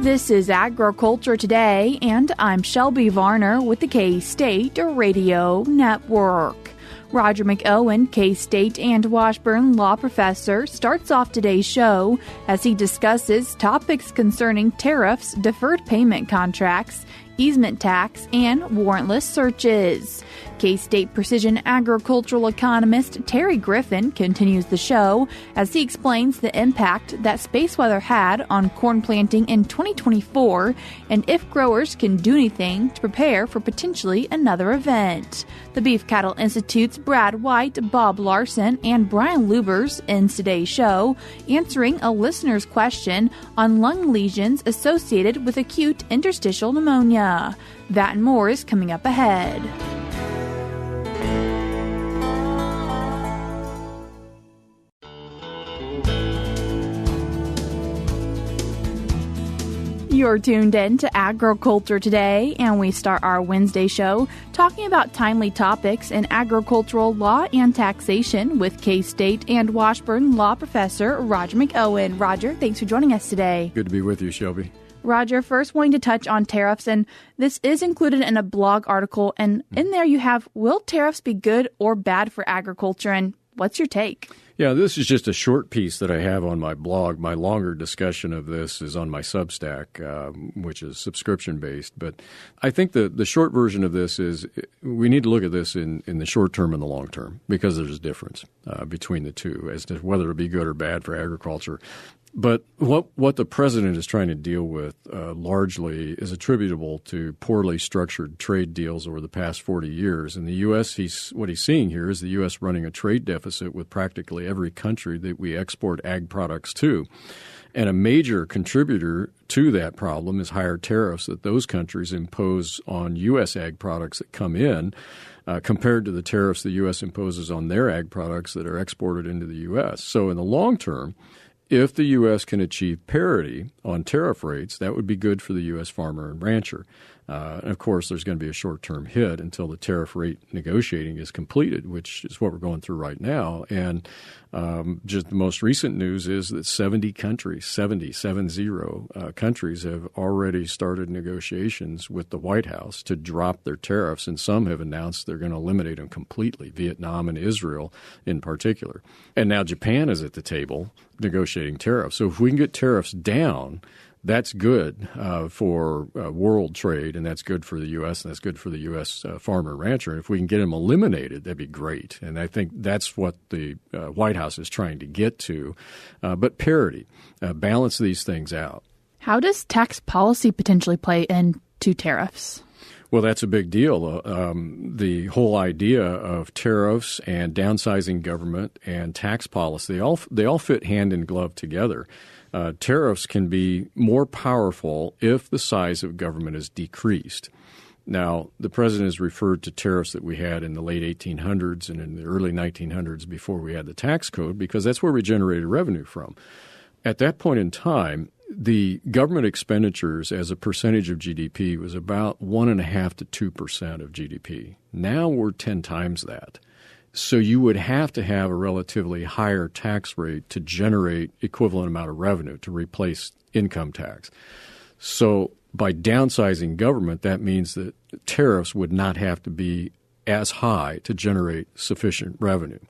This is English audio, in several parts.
This is Agriculture Today, and I'm Shelby Varner with the K-State Radio Network. Roger McEowen, K-State and Washburn law professor, starts off today's show as he discusses topics concerning tariffs, deferred payment contracts, easement tax, and warrantless searches. K-State precision agricultural economist Terry Griffin continues the show as he explains the impact that space weather had on corn planting in 2024 and if growers can do anything to prepare for potentially another event. The Beef Cattle Institute's Brad White, Bob Larson, and Brian Lubbers ends today's show answering a listener's question on lung lesions associated with acute interstitial pneumonia. That and more is coming up ahead. You're tuned in to Agriculture Today, and we start our Wednesday show talking about timely topics in agricultural law and taxation with K-State and Washburn law professor Roger McEowen. Roger, thanks for joining us today. Good to be with you, Shelby. Roger, first wanting to touch on tariffs, and this is included in a blog article, and in there you have, will tariffs be good or bad for agriculture, and what's your take? Yeah, this is just a short piece that I have on my blog. My longer discussion of this is on my Substack, which is subscription-based. But I think the short version of this is we need to look at this in the short term and the long term because there's a difference between the two as to whether it be good or bad for agriculture. But what the president is trying to deal with largely is attributable to poorly structured trade deals over the past 40 years. In the U.S., what he's seeing here is the U.S. running a trade deficit with practically every country that we export ag products to. And a major contributor to that problem is higher tariffs that those countries impose on U.S. ag products that come in compared to the tariffs the U.S. imposes on their ag products that are exported into the U.S. So in the long term, if the U.S. can achieve parity on tariff rates, that would be good for the U.S. farmer and rancher. And of course, there's going to be a short-term hit until the tariff rate negotiating is completed, which is what we're going through right now. And just the most recent news is that 70 countries have already started negotiations with the White House to drop their tariffs, and some have announced they're going to eliminate them completely, Vietnam and Israel in particular. And now Japan is at the table negotiating tariffs. So if we can get tariffs down, that's good for world trade, and that's good for the U.S., and that's good for the U.S. Farmer and rancher. And if we can get them eliminated, that'd be great. And I think that's what the White House is trying to get to. But parity, balance these things out. How does tax policy potentially play into tariffs? Well, that's a big deal. The whole idea of tariffs and downsizing government and tax policy, they all fit hand in glove together. Tariffs can be more powerful if the size of government is decreased. Now, the president has referred to tariffs that we had in the late 1800s and in the early 1900s before we had the tax code because that's where we generated revenue from. At that point in time, the government expenditures as a percentage of GDP was about 1.5% to 2% of GDP. Now we're 10 times that. So you would have to have a relatively higher tax rate to generate equivalent amount of revenue to replace income tax. So by downsizing government, that means that tariffs would not have to be as high to generate sufficient revenue.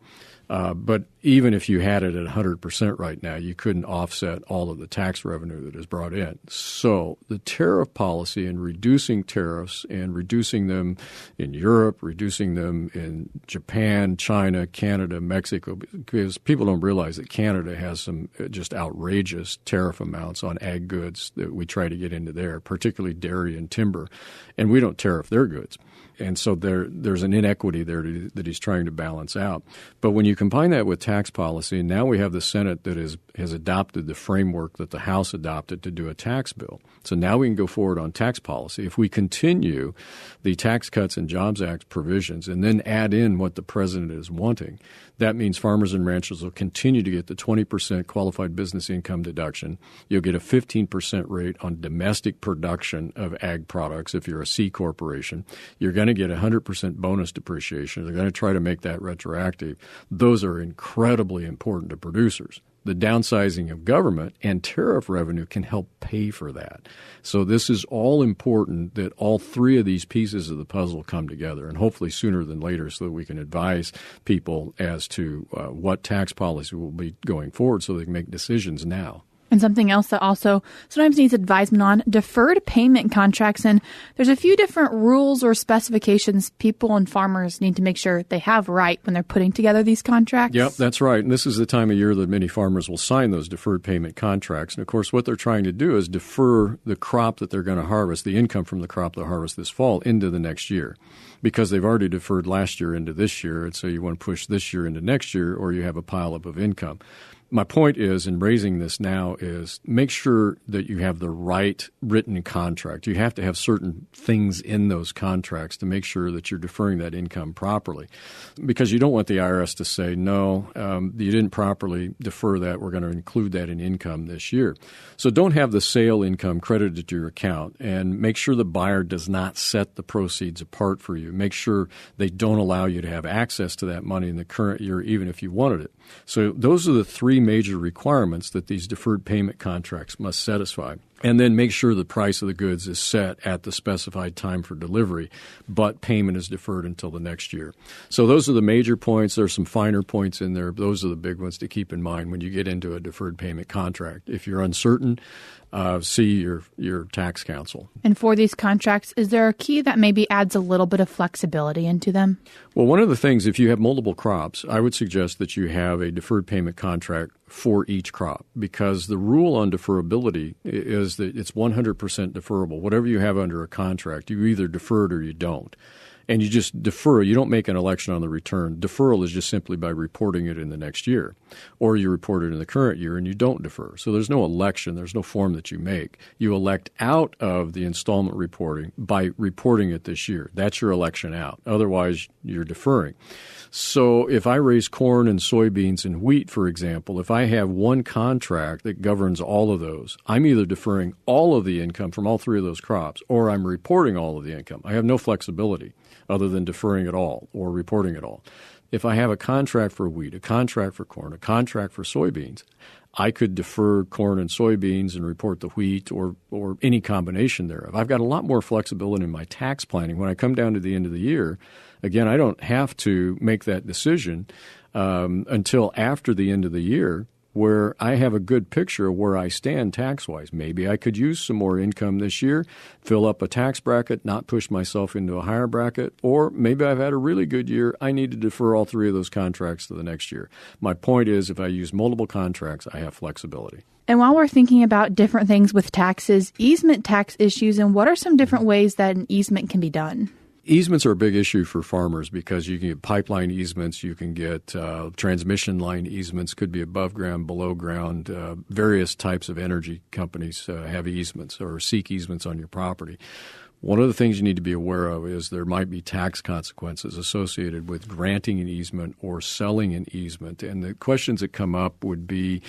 But even if you had it at 100% right now, you couldn't offset all of the tax revenue that is brought in. So the tariff policy and reducing tariffs and reducing them in Europe, reducing them in Japan, China, Canada, Mexico, because people don't realize that Canada has some just outrageous tariff amounts on ag goods that we try to get into there, particularly dairy and timber, and we don't tariff their goods. And so there's an inequity there that he's trying to balance out. But when you combine that with tax policy, now we have the Senate that has adopted the framework that the House adopted to do a tax bill. So now we can go forward on tax policy. If we continue the Tax Cuts and Jobs Act provisions and then add in what the president is wanting, that means farmers and ranchers will continue to get the 20% qualified business income deduction. You'll get a 15% rate on domestic production of ag products if you're a C corporation. You're going to get 100% bonus depreciation. They're going to try to make that retroactive. Those are incredibly important to producers. The downsizing of government and tariff revenue can help pay for that. So this is all important that all three of these pieces of the puzzle come together, and hopefully sooner than later, so that we can advise people as to what tax policy will be going forward so they can make decisions now. And something else that also sometimes needs advisement on, deferred payment contracts. And there's a few different rules or specifications people and farmers need to make sure they have right when they're putting together these contracts. Yep, that's right. And this is the time of year that many farmers will sign those deferred payment contracts. And, of course, what they're trying to do is defer the crop that they're going to harvest, the income from the crop they'll harvest this fall, into the next year, because they've already deferred last year into this year. And so you want to push this year into next year, or you have a pileup of income. My point is, in raising this now, is make sure that you have the right written contract. You have to have certain things in those contracts to make sure that you're deferring that income properly, because you don't want the IRS to say, no, you didn't properly defer that. We're going to include that in income this year. So don't have the sale income credited to your account, and make sure the buyer does not set the proceeds apart for you. Make sure they don't allow you to have access to that money in the current year, even if you wanted it. So those are the three major requirements that these deferred payment contracts must satisfy. And then make sure the price of the goods is set at the specified time for delivery, but payment is deferred until the next year. So those are the major points. There's some finer points in there. Those are the big ones to keep in mind when you get into a deferred payment contract. If you're uncertain, see your tax counsel. And for these contracts, is there a key that maybe adds a little bit of flexibility into them? Well, one of the things, if you have multiple crops, I would suggest that you have a deferred payment contract for each crop, because the rule on deferrability is that it's 100% deferrable. Whatever you have under a contract, you either defer it or you don't. And you just defer. You don't make an election on the return. Deferral is just simply by reporting it in the next year. Or you report it in the current year and you don't defer. So there's no election. There's no form that you make. You elect out of the installment reporting by reporting it this year. That's your election out. Otherwise, you're deferring. So if I raise corn and soybeans and wheat, for example, if I have one contract that governs all of those, I'm either deferring all of the income from all three of those crops, or I'm reporting all of the income. I have no flexibility other than deferring it all or reporting it all. If I have a contract for wheat, a contract for corn, a contract for soybeans, I could defer corn and soybeans and report the wheat or any combination thereof. I've got a lot more flexibility in my tax planning. When I come down to the end of the year, again, I don't have to make that decision until after the end of the year, where I have a good picture of where I stand tax-wise. Maybe I could use some more income this year, fill up a tax bracket, not push myself into a higher bracket, or maybe I've had a really good year. I need to defer all three of those contracts to the next year. My point is, if I use multiple contracts, I have flexibility. And while we're thinking about different things with taxes, easement tax issues, and what are some different ways that an easement can be done? Easements are a big issue for farmers because you can get pipeline easements, you can get transmission line easements, could be above ground, below ground. Various types of energy companies have easements or seek easements on your property. One of the things you need to be aware of is there might be tax consequences associated with granting an easement or selling an easement. And the questions that come up would be,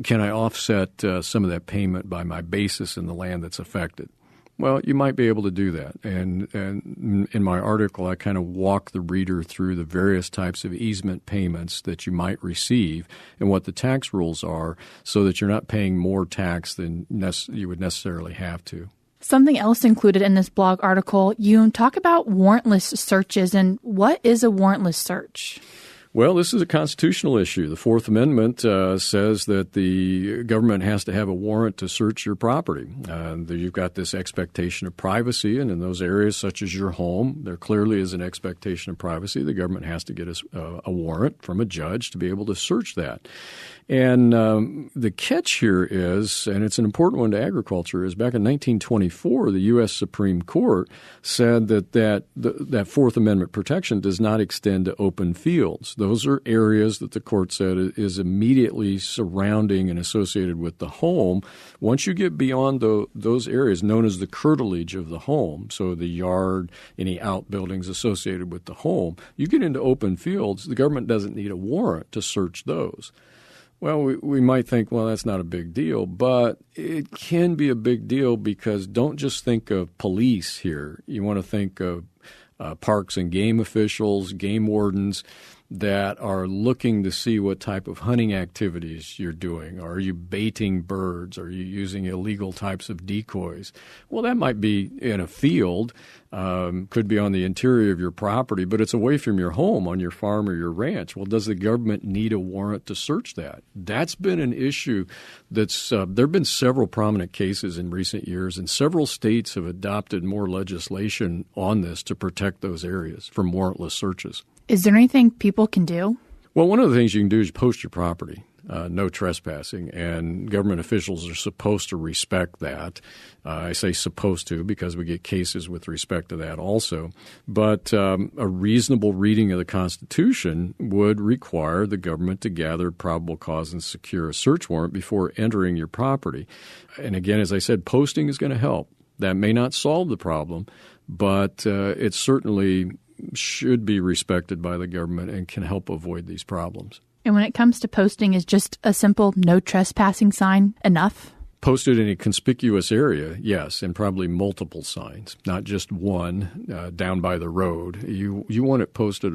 can I offset some of that payment by my basis in the land that's affected? Well, you might be able to do that. And in my article, I kind of walk the reader through the various types of easement payments that you might receive and what the tax rules are so that you're not paying more tax than you would necessarily have to. Something else included in this blog article, you talk about warrantless searches. And what is a warrantless search? Well, this is a constitutional issue. The Fourth Amendment says that the government has to have a warrant to search your property. You've got this expectation of privacy, and in those areas such as your home, there clearly is an expectation of privacy. The government has to get a warrant from a judge to be able to search that. And the catch here is, and it's an important one to agriculture, is back in 1924, the U.S. Supreme Court said that Fourth Amendment protection does not extend to open fields. Those are areas that the court said is immediately surrounding and associated with the home. Once you get beyond those areas known as the curtilage of the home, so the yard, any outbuildings associated with the home, you get into open fields, the government doesn't need a warrant to search those. Well, we might think, well, that's not a big deal, but it can be a big deal because don't just think of police here. You want to think of parks and game officials, game wardens that are looking to see what type of hunting activities you're doing. Are you baiting birds? Are you using illegal types of decoys? Well, that might be in a field, could be on the interior of your property, but it's away from your home on your farm or your ranch. Well, does the government need a warrant to search that? That's been an issue that's there have been several prominent cases in recent years, and several states have adopted more legislation on this to protect those areas from warrantless searches. Is there anything people can do? Well, one of the things you can do is post your property, no trespassing, and government officials are supposed to respect that. I say supposed to because we get cases with respect to that also. But a reasonable reading of the Constitution would require the government to gather probable cause and secure a search warrant before entering your property. And again, as I said, posting is going to help. That may not solve the problem, but it certainly should be respected by the government and can help avoid these problems. And when it comes to posting, is just a simple no trespassing sign enough? Posted in a conspicuous area, yes, and probably multiple signs, not just one down by the road. You want it posted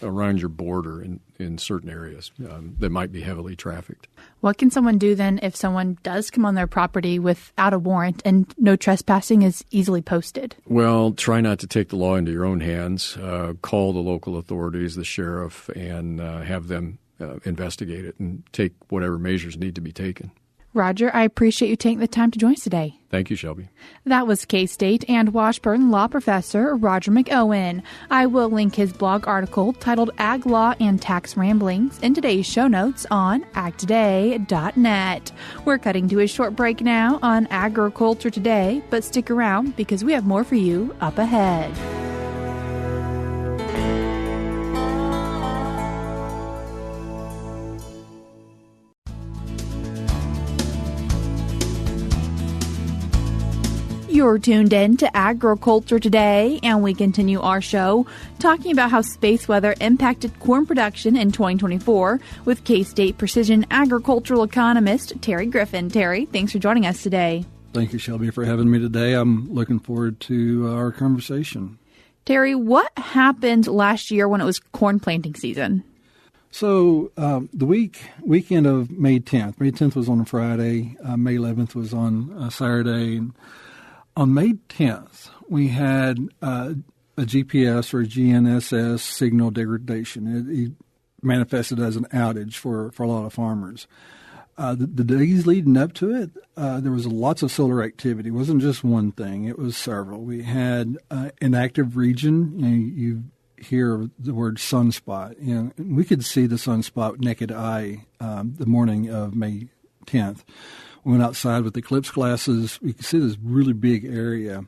around your border in certain areas that might be heavily trafficked. What can someone do then if someone does come on their property without a warrant and no trespassing is easily posted? Well, try not to take the law into your own hands. Call the local authorities, the sheriff, and have them investigate it and take whatever measures need to be taken. Roger, I appreciate you taking the time to join us today. Thank you, Shelby. That was K-State and Washburn law professor Roger McEowen. I will link his blog article titled Ag Law and Tax Ramblings in today's show notes on agtoday.net. We're cutting to a short break now on Agriculture Today, but stick around because we have more for you up ahead. You're tuned in to Agriculture Today, and we continue our show talking about how space weather impacted corn production in 2024 with K-State precision agricultural economist Terry Griffin. Terry, thanks for joining us today. Thank you, Shelby, for having me today. I'm looking forward to our conversation. Terry, what happened last year when it was corn planting season? So the weekend of May 10th. May 10th was on a Friday. May 11th was on a Saturday. On May 10th, we had a GPS or a GNSS signal degradation. It manifested as an outage for a lot of farmers. The days leading up to it, there was lots of solar activity. It wasn't just one thing. It was several. We had an active region. You hear the word sunspot. We could see the sunspot naked eye the morning of May 10th. We went outside with eclipse glasses. We could see this really big area.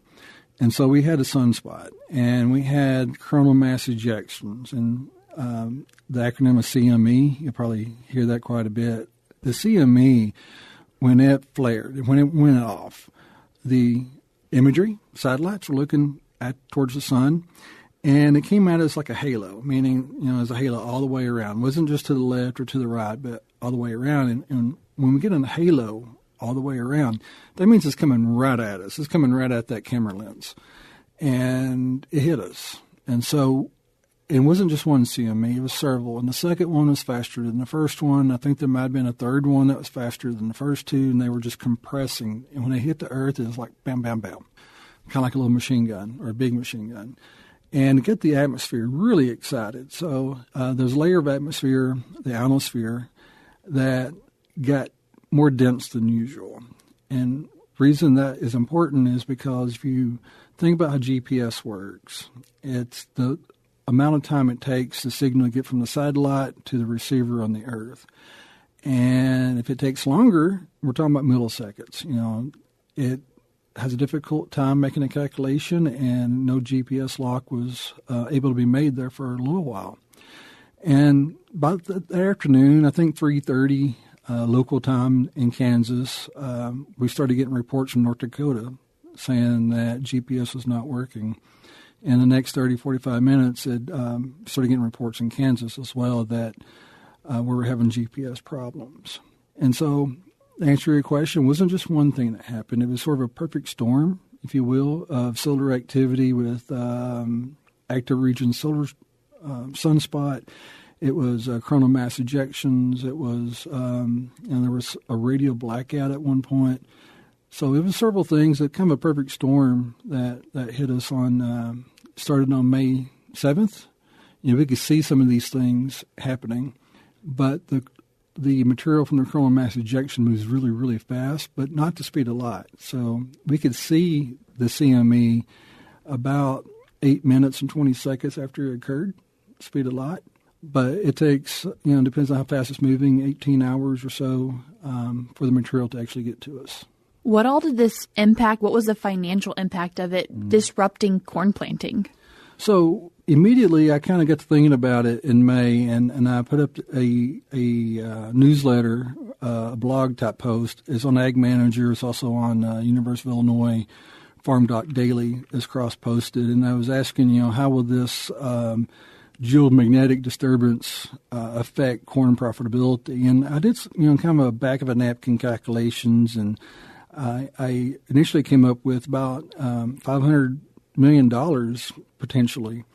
And so we had a sunspot. And we had coronal mass ejections. And the acronym is CME. You'll probably hear that quite a bit. The CME, when it flared, when it went off, the imagery, satellites were looking towards the sun. And it came at us like a halo, meaning, as a halo all the way around. It wasn't just to the left or to the right, but all the way around. And when we get in a halo all the way around, that means it's coming right at us. It's coming right at that camera lens. And it hit us. And so it wasn't just one CME, it was several. And the second one was faster than the first one. I think there might have been a third one that was faster than the first two, and they were just compressing. And when they hit the earth, it was like bam, bam, bam, kind of like a little machine gun or a big machine gun. And to get the atmosphere really excited. So there's a layer of atmosphere, the ionosphere, that got more dense than usual. And the reason that is important is because if you think about how GPS works, it's the amount of time it takes the signal to get from the satellite to the receiver on the earth. And if it takes longer, we're talking about milliseconds. It has a difficult time making a calculation, and no GPS lock was able to be made there for a little while. And by the afternoon, I think 3:30 local time in Kansas, we started getting reports from North Dakota saying that GPS was not working. In the next 30, 45 minutes, it started getting reports in Kansas as well that we were having GPS problems. And so, to answer your question, it wasn't just one thing that happened. It was sort of a perfect storm, if you will, of solar activity with active region solar sunspot. It was coronal mass ejections. It was, and there was a radio blackout at one point. So it was several things that kind of a perfect storm that hit us on, started on May 7th. We could see some of these things happening, but the material from the coronal mass ejection moves really, really fast, but not the speed of light. So we could see the CME about 8 minutes and 20 seconds after it occurred, speed of light. But it takes, depends on how fast it's moving, 18 hours or so for the material to actually get to us. What all did this impact? What was the financial impact of it disrupting corn planting? So immediately I kind of got to thinking about it in May, and I put up a newsletter, a blog type post. It's on Ag Manager. It's also on University of Illinois Farm Doc Daily. It's cross-posted. And I was asking, how will this geomagnetic disturbance affect corn profitability? And I did, kind of a back of a napkin calculations, and I initially came up with about $500 million potentially.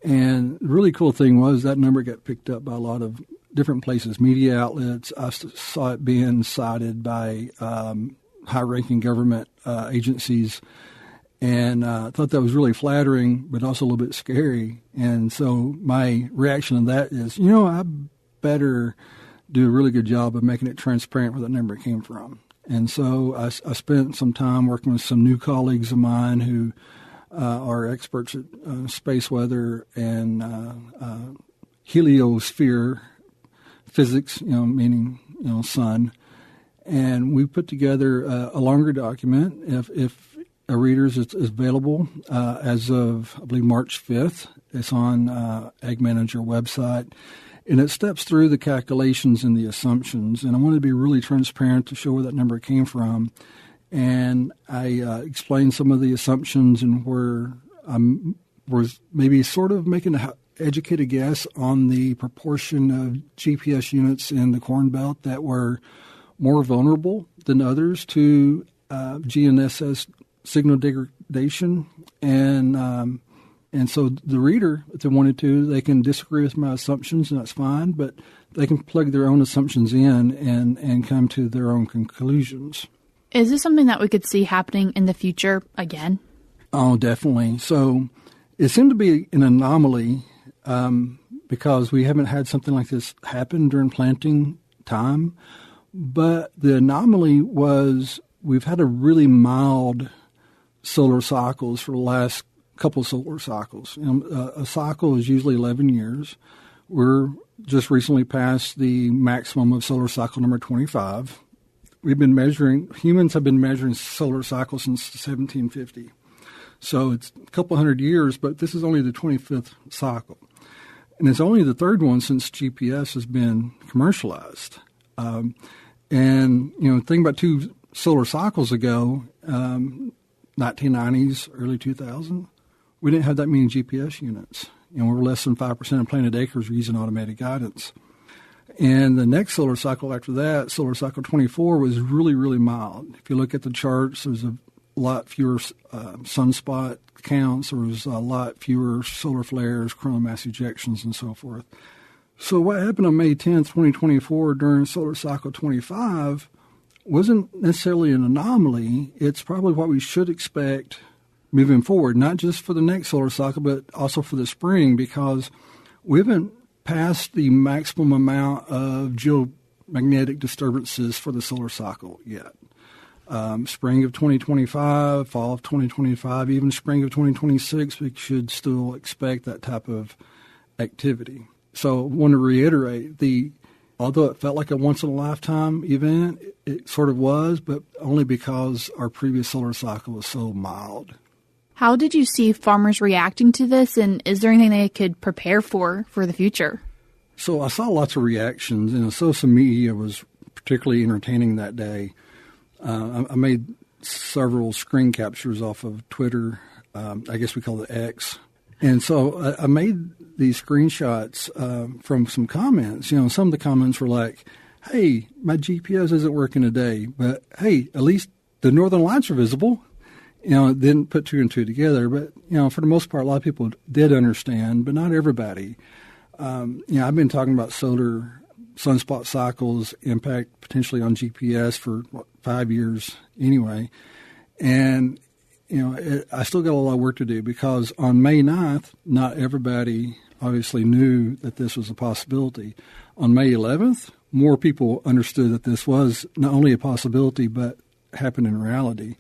And the really cool thing was that number got picked up by a lot of different places, media outlets. I saw it being cited by high-ranking government agencies. And I thought that was really flattering, but also a little bit scary. And so my reaction to that is, I better do a really good job of making it transparent where that number came from. And so I spent some time working with some new colleagues of mine who are experts at space weather and heliosphere physics, meaning, sun. And we put together a longer document. If a reader's is available as of, I believe, March 5th. It's on Ag Manager website. And it steps through the calculations and the assumptions. And I wanted to be really transparent to show where that number came from. And I explained some of the assumptions and where I was maybe sort of making an educated guess on the proportion of GPS units in the Corn Belt that were more vulnerable than others to GNSS signal degradation. And so the reader, if they wanted to, they can disagree with my assumptions, and that's fine, but they can plug their own assumptions in and come to their own conclusions. Is this something that we could see happening in the future again? Oh, definitely. So it seemed to be an anomaly because we haven't had something like this happen during planting time. But the anomaly was we've had a really mild solar cycles for the last couple of solar cycles. A cycle is usually 11 years. We're just recently past the maximum of solar cycle number 25. Humans have been measuring solar cycles since 1750. So it's a couple hundred years, but this is only the 25th cycle. And it's only the third one since GPS has been commercialized. And, think about 2 solar cycles ago, 1990s, early 2000, we didn't have that many GPS units. We're less than 5% of planted acres were using automated guidance. And the next solar cycle after that, solar cycle 24, was really, really mild. If you look at the charts, there's a lot fewer sunspot counts. There was a lot fewer solar flares, coronal mass ejections, and so forth. So what happened on May 10th, 2024 during solar cycle 25 wasn't necessarily an anomaly. It's probably what we should expect moving forward, not just for the next solar cycle, but also for the spring, because we haven't passed the maximum amount of geomagnetic disturbances for the solar cycle yet. Spring of 2025, fall of 2025, even spring of 2026, we should still expect that type of activity. So I want to reiterate, although it felt like a once-in-a-lifetime event, it sort of was, but only because our previous solar cycle was so mild. How did you see farmers reacting to this, and is there anything they could prepare for the future? So I saw lots of reactions, and social media was particularly entertaining that day. I made several screen captures off of Twitter. I guess we call it X. And so I made these screenshots from some comments. Some of the comments were like, hey, my GPS isn't working today, but hey, at least the northern lights are visible. Didn't put two and two together, but, for the most part, a lot of people did understand, but not everybody. I've been talking about solar sunspot cycles impact potentially on GPS for 5 years anyway. And, I still got a lot of work to do because on May 9th, not everybody obviously knew that this was a possibility. On May 11th, more people understood that this was not only a possibility, but happened in reality.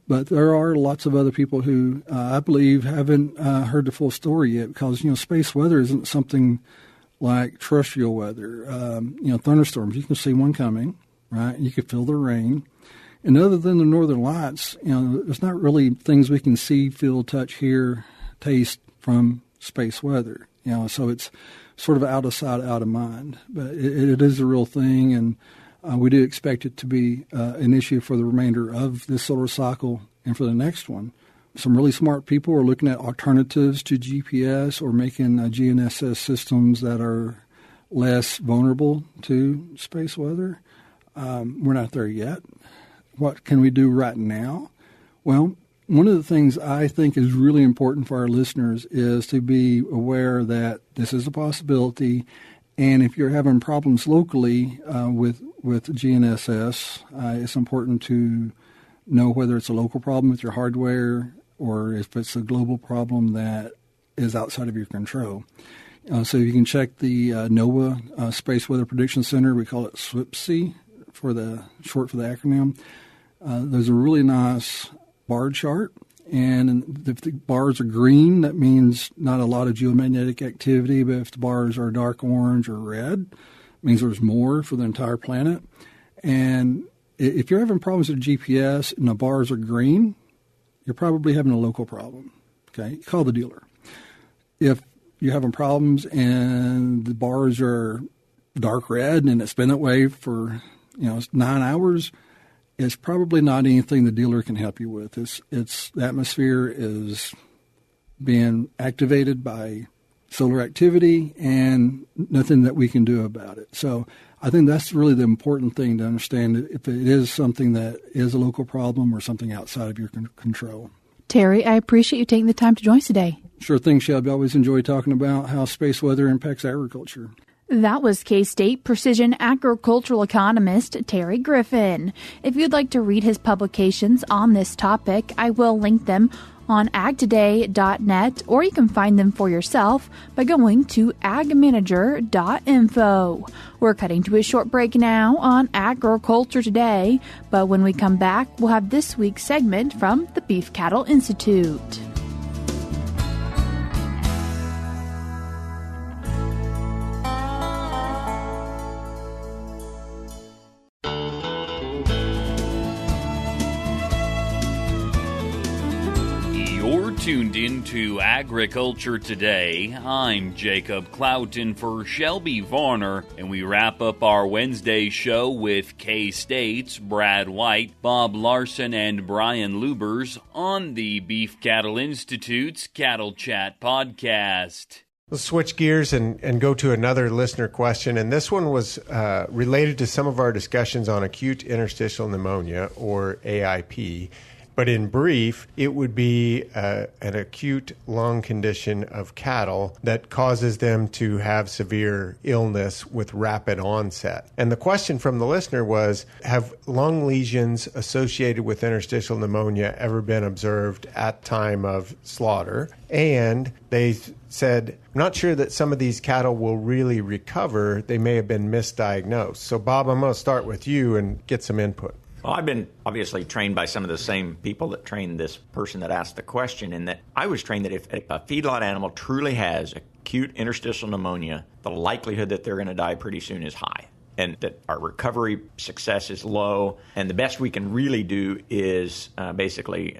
But there are lots of other people who I believe haven't heard the full story yet because, space weather isn't something like terrestrial weather. Thunderstorms, you can see one coming, right? You can feel the rain. And other than the northern lights, there's not really things we can see, feel, touch, hear, taste from space weather. So it's sort of out of sight, out of mind. But it is a real thing, and we do expect it to be an issue for the remainder of this solar cycle and for the next one. Some really smart people are looking at alternatives to GPS or making GNSS systems that are less vulnerable to space weather. We're not there yet. What can we do right now? Well, one of the things I think is really important for our listeners is to be aware that this is a possibility. And if you're having problems locally with GNSS, it's important to know whether it's a local problem with your hardware or if it's a global problem that is outside of your control. So you can check the NOAA Space Weather Prediction Center. We call it SWPC short for the acronym. There's a really nice bar chart. And if the bars are green, that means not a lot of geomagnetic activity. But if the bars are dark orange or red, it means there's more for the entire planet. And if you're having problems with GPS and the bars are green, you're probably having a local problem. Okay, call the dealer. If you're having problems and the bars are dark red and it's been that way for 9 hours, it's probably not anything the dealer can help you with. It's the atmosphere is being activated by solar activity and nothing that we can do about it. So I think that's really the important thing to understand if it is something that is a local problem or something outside of your control. Terry, I appreciate you taking the time to join us today. Sure thing, Shelby. I always enjoy talking about how space weather impacts agriculture. That was K-State Precision Agricultural Economist Terry Griffin. If you'd like to read his publications on this topic, I will link them on agtoday.net, or you can find them for yourself by going to onAgManager.info. We're cutting to a short break now on Agriculture Today, but when we come back, we'll have this week's segment from the Beef Cattle Institute. Tuned into Agriculture Today. I'm Jacob Cloughton for Shelby Varner, and we wrap up our Wednesday show with K-State's Brad White, Bob Larson, and Brian Lubbers on the Beef Cattle Institute's Cattle Chat podcast. Let's switch gears and go to another listener question, and this one was related to some of our discussions on acute interstitial pneumonia, or AIP. But in brief, it would be an acute lung condition of cattle that causes them to have severe illness with rapid onset. And the question from the listener was, have lung lesions associated with interstitial pneumonia ever been observed at time of slaughter? And they said, I'm not sure that some of these cattle will really recover. They may have been misdiagnosed. So, Bob, I'm going to start with you and get some input. Well, I've been obviously trained by some of the same people that trained this person that asked the question, in that I was trained that if a feedlot animal truly has acute interstitial pneumonia, the likelihood that they're going to die pretty soon is high, and that our recovery success is low, and the best we can really do is basically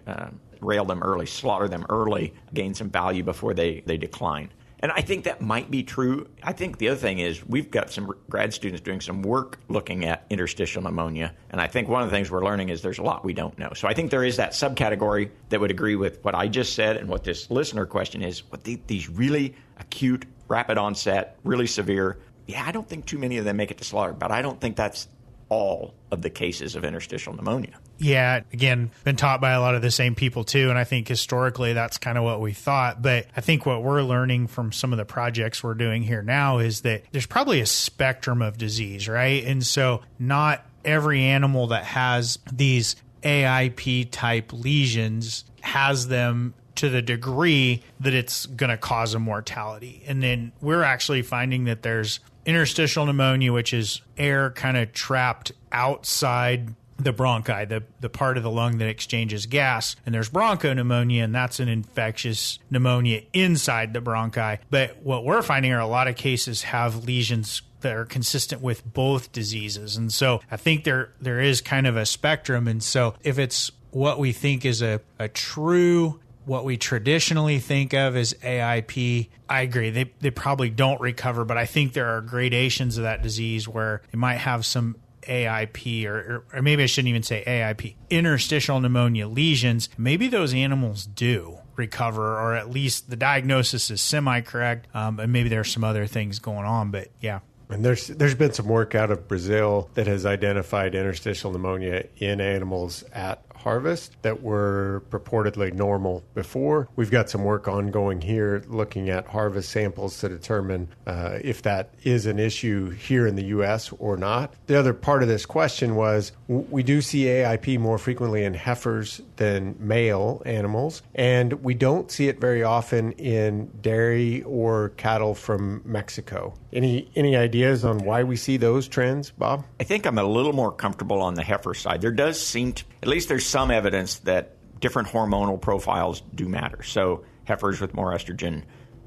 rail them early, slaughter them early, gain some value before they decline. And I think that might be true. I think the other thing is we've got some grad students doing some work looking at interstitial pneumonia. And I think one of the things we're learning is there's a lot we don't know. So I think there is that subcategory that would agree with what I just said and what this listener question is. What these really acute, rapid onset, really severe, I don't think too many of them make it to slaughter, but I don't think that's all of the cases of interstitial pneumonia. Yeah, again, been taught by a lot of the same people too, and I think historically that's kind of what we thought. But I think what we're learning from some of the projects we're doing here now is that there's probably a spectrum of disease, right? And so not every animal that has these AIP-type lesions has them to the degree that it's going to cause a mortality. And then we're actually finding that there's interstitial pneumonia, which is air kind of trapped outside the bronchi, the part of the lung that exchanges gas. And there's bronchopneumonia, and that's an infectious pneumonia inside the bronchi. But what we're finding are a lot of cases have lesions that are consistent with both diseases. And so I think there is kind of a spectrum. And so if it's what we think is a true, what we traditionally think of as AIP, I agree. They probably don't recover, but I think there are gradations of that disease where they might have some AIP, or maybe I shouldn't even say AIP, interstitial pneumonia lesions. Maybe those animals do recover, or at least the diagnosis is semi-correct, and maybe there's some other things going on, but yeah. And there's been some work out of Brazil that has identified interstitial pneumonia in animals at harvest that were purportedly normal before. We've got some work ongoing here looking at harvest samples to determine if that is an issue here in the U.S. or not. The other part of this question was we do see AIP more frequently in heifers than male animals, and we don't see it very often in dairy or cattle from Mexico. Any ideas on why we see those trends, Bob? I think I'm a little more comfortable on the heifer side. There does seem to, at least there's some evidence that different hormonal profiles do matter. So heifers with more estrogen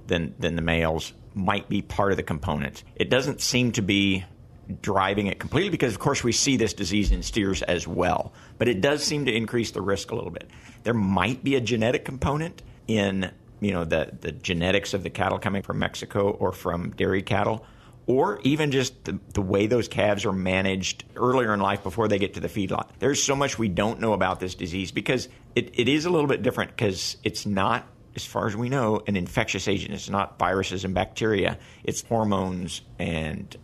than the males might be part of the component. It doesn't seem to be driving it completely because, of course, we see this disease in steers as well. But it does seem to increase the risk a little bit. There might be a genetic component in the genetics of the cattle coming from Mexico or from dairy cattle, or even just the way those calves are managed earlier in life before they get to the feedlot. There's so much we don't know about this disease because it is a little bit different because it's not, as far as we know, an infectious agent. It's not viruses and bacteria. It's hormones and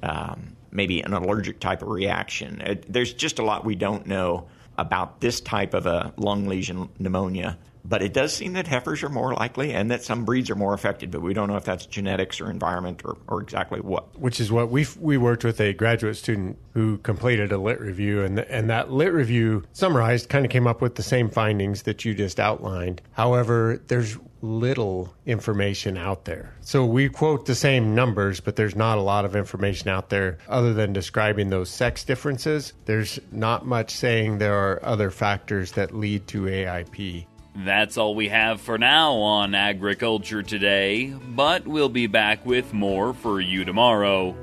maybe an allergic type of reaction. There's just a lot we don't know about this type of a lung lesion pneumonia. But it does seem that heifers are more likely and that some breeds are more affected, but we don't know if that's genetics or environment or exactly what. Which is what we worked with a graduate student who completed a lit review, and that lit review summarized kind of came up with the same findings that you just outlined. However, there's little information out there. So we quote the same numbers, but there's not a lot of information out there other than describing those sex differences. There's not much saying there are other factors that lead to AIP. That's all we have for now on Agriculture Today, but we'll be back with more for you tomorrow.